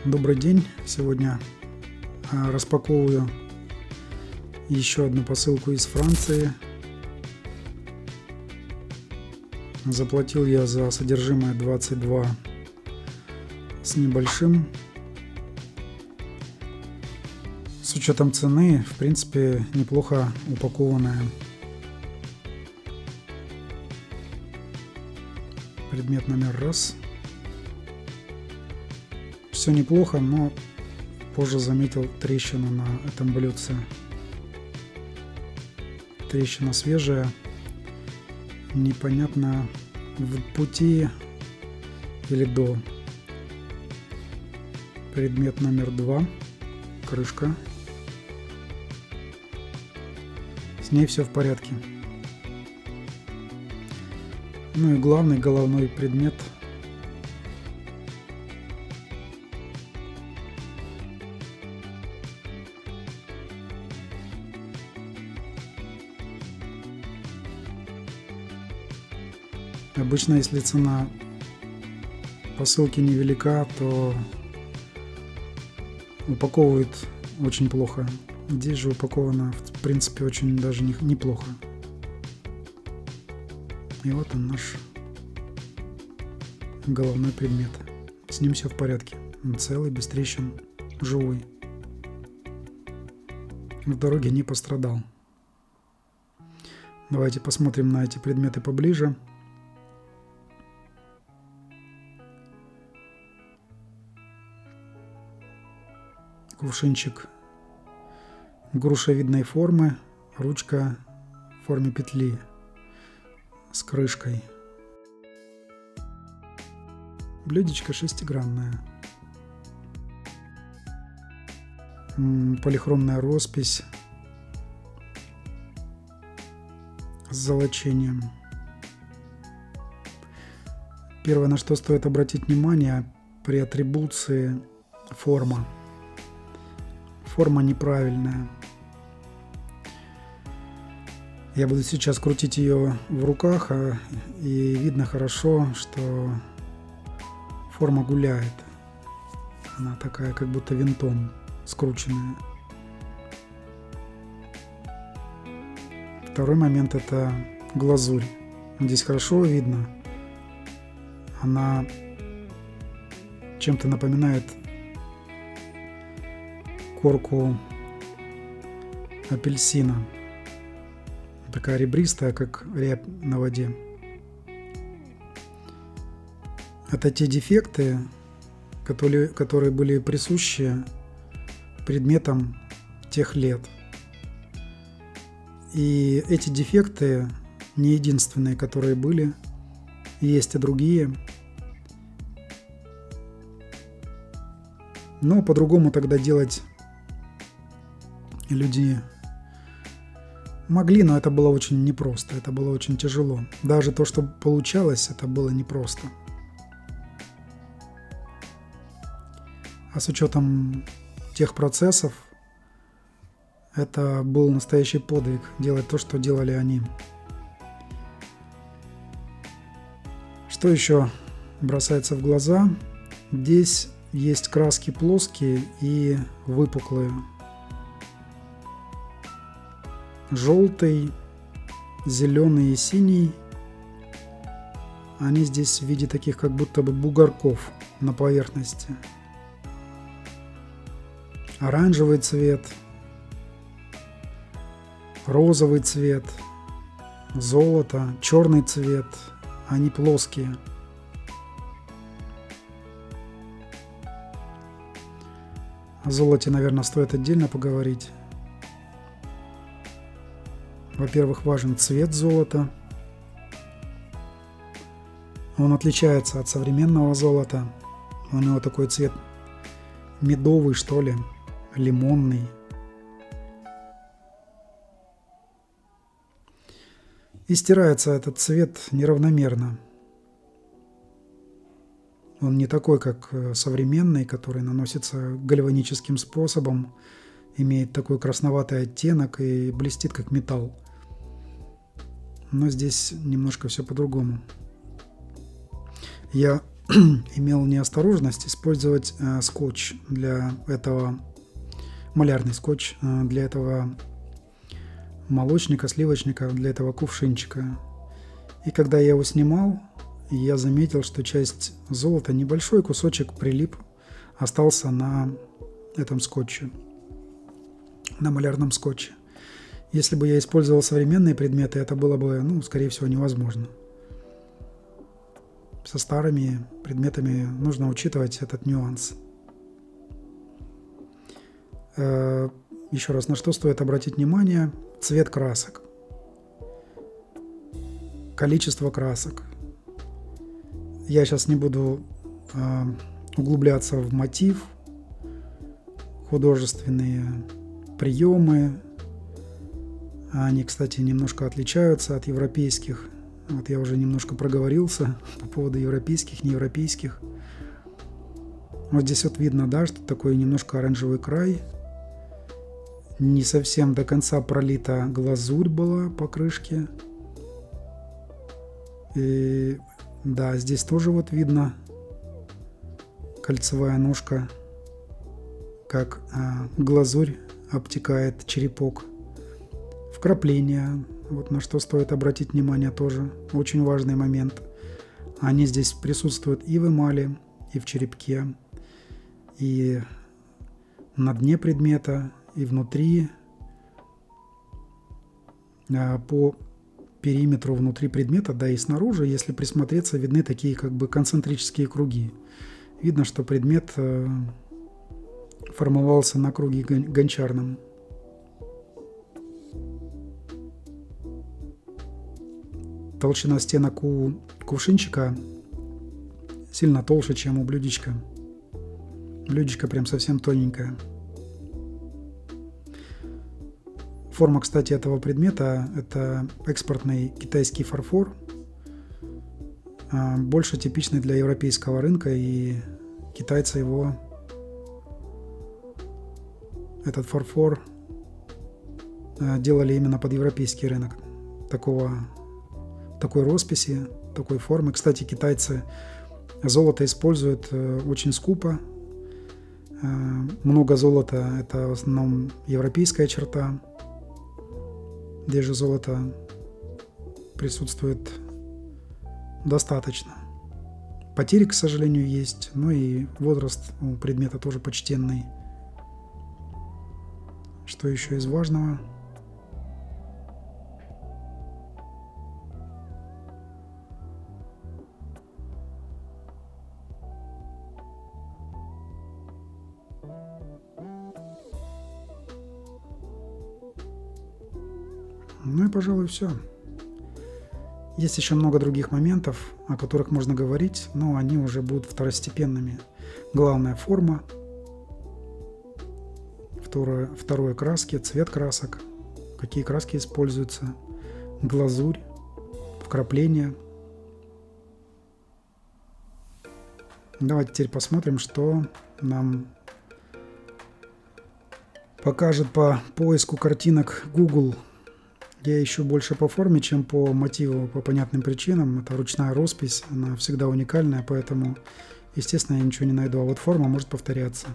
Добрый день! Сегодня распаковываю еще одну посылку из Франции. Заплатил я за содержимое 22 с небольшим. С учетом цены, в принципе, неплохо упакованная. Предмет номер раз. Все неплохо, но позже заметил трещину на этом блюдце. Трещина свежая, непонятно, в пути или до. Предмет номер 2, крышка. С ней все в порядке. Ну и главный головной предмет. Обычно, если цена посылки невелика, то упаковывают очень плохо. Здесь же упаковано, в принципе, очень даже неплохо. И вот он, наш головной предмет. С ним все в порядке. Он целый, без трещин, живой. В дороге не пострадал. Давайте посмотрим на эти предметы поближе. Кувшинчик грушевидной формы, ручка в форме петли с крышкой. Блюдечко шестигранное. Полихромная роспись с золочением. Первое, на что стоит обратить внимание при атрибуции, форма. Форма неправильная. Я буду сейчас крутить ее в руках, и видно хорошо, что форма гуляет. Она такая, как будто винтом скрученная. Второй момент — это глазурь. Здесь хорошо видно. Она чем-то напоминает корку апельсина. Такая ребристая, как рябь на воде. Это те дефекты, которые были присущи предметам тех лет. И эти дефекты не единственные, которые были. Есть и другие. Но по-другому тогда делать люди могли, но это было очень непросто, это было очень тяжело. Даже то, что получалось, это было непросто. А с учетом тех процессов, это был настоящий подвиг делать то, что делали они. Что еще бросается в глаза? Здесь есть краски плоские и выпуклые. Желтый, зеленый и синий. Они здесь в виде таких как будто бы бугорков на поверхности. Оранжевый цвет, розовый цвет, золото, черный цвет. Они плоские. О золоте, наверное, стоит отдельно поговорить. Во-первых, важен цвет золота. Он отличается от современного золота. У него такой цвет медовый, что ли, лимонный. И стирается этот цвет неравномерно. Он не такой, как современный, который наносится гальваническим способом, имеет такой красноватый оттенок и блестит как металл. Но здесь немножко все по-другому. Я имел неосторожность использовать скотч для этого, малярный скотч для этого молочника, сливочника, для этого кувшинчика. И когда я его снимал, я заметил, что часть золота, небольшой кусочек прилип, остался на этом скотче, на малярном скотче. Если бы я использовал современные предметы, это было бы, скорее всего, невозможно. Со старыми предметами нужно учитывать этот нюанс. Еще раз, на что стоит обратить внимание? Цвет красок. Количество красок. Я сейчас не буду углубляться в мотив, художественные приемы. Они, кстати, немножко отличаются от европейских. Вот я уже немножко проговорился по поводу европейских, неевропейских. Вот здесь вот видно, да, что такой немножко оранжевый край. Не совсем до конца пролита глазурь была по крышке. И да, здесь тоже вот видно кольцевая ножка, как глазурь обтекает черепок. Вкрапления, вот на что стоит обратить внимание тоже, очень важный момент. Они здесь присутствуют и в эмали, и в черепке, и на дне предмета, и внутри. По периметру внутри предмета, да и снаружи, если присмотреться, видны такие как бы концентрические круги. Видно, что предмет формовался на круге гончарном. Толщина стенок у кувшинчика сильно толще, чем у блюдечка. Блюдечко прям совсем тоненькое. Форма, кстати, этого предмета – это экспортный китайский фарфор, больше типичный для европейского рынка, и китайцы этот фарфор делали именно под европейский рынок. Такой росписи, такой формы. Кстати, китайцы золото используют очень скупо. Много золота – это в основном европейская черта. Здесь же золото присутствует достаточно. Потери, к сожалению, есть, но и возраст у предмета тоже почтенный. Что еще из важного? Ну и, пожалуй, все. Есть еще много других моментов, о которых можно говорить, но они уже будут второстепенными. Главная форма, второе краски, цвет красок, какие краски используются, глазурь, вкрапления. Давайте теперь посмотрим, что нам покажет по поиску картинок Google. Я ищу больше по форме, чем по мотиву, по понятным причинам. Это ручная роспись, она всегда уникальная, поэтому, естественно, я ничего не найду. А вот форма может повторяться.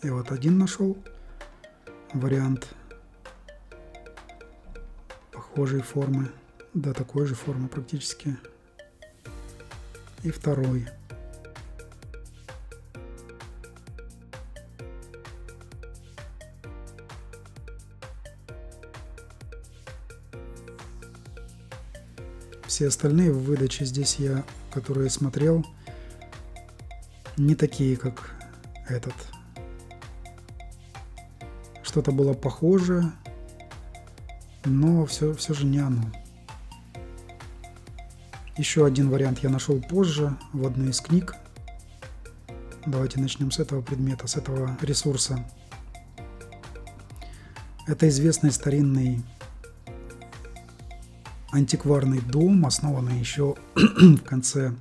И вот один нашел вариант похожей формы, да, такой же формы практически. И второй. Все остальные в выдаче здесь которые смотрел, не такие, как этот. Что-то было похоже, но все же не оно. Еще один вариант я нашел позже в одной из книг. Давайте начнем с этого предмета, с этого ресурса. Это известный старинный антикварный дом, основанный еще в конце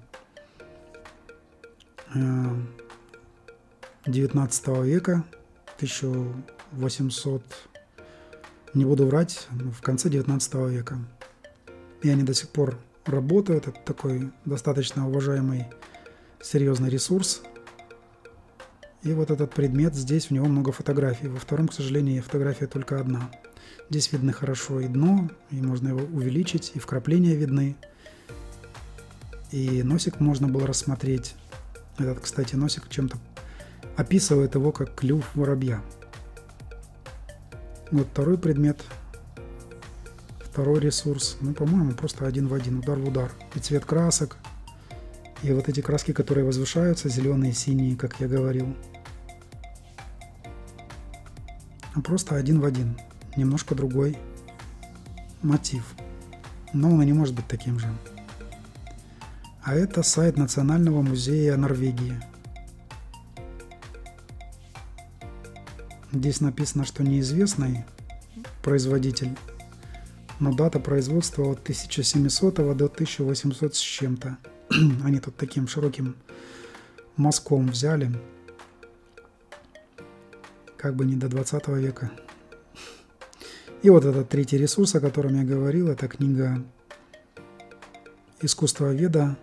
19 века, 1800, не буду врать, в конце 19 века. И они до сих пор работает. Это такой достаточно уважаемый, серьезный ресурс. И вот этот предмет, здесь у него много фотографий. Во втором, к сожалению, фотография только одна. Здесь видно хорошо и дно, и можно его увеличить, и вкрапления видны. И носик можно было рассмотреть. Этот, кстати, носик чем-то описывает его как клюв воробья. Вот второй предмет, второй ресурс. Ну, по-моему, просто один в один, удар в удар. И цвет красок, и вот эти краски, которые возвышаются, зеленые, синие, как я говорил. Просто один в один. Немножко другой мотив. Но он и не может быть таким же. А это сайт Национального музея Норвегии. Здесь написано, что неизвестный производитель, но дата производства от 1700 до 1800 с чем-то. Они тут таким широким мазком взяли, как бы не до 20 века. И вот этот третий ресурс, о котором я говорил, это книга «Искусствоведа».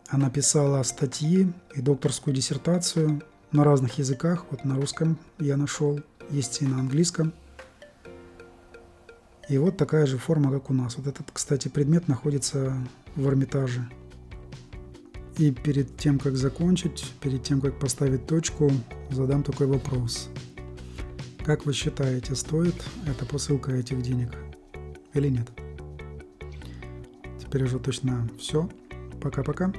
Она писала статьи и докторскую диссертацию на разных языках. Вот на русском я нашел, есть и на английском. И вот такая же форма, как у нас. Вот этот, кстати, предмет находится в Эрмитаже. И перед тем, как закончить, перед тем, как поставить точку, задам такой вопрос. Как вы считаете, стоит эта посылка этих денег или нет? Теперь уже точно все. Пока-пока.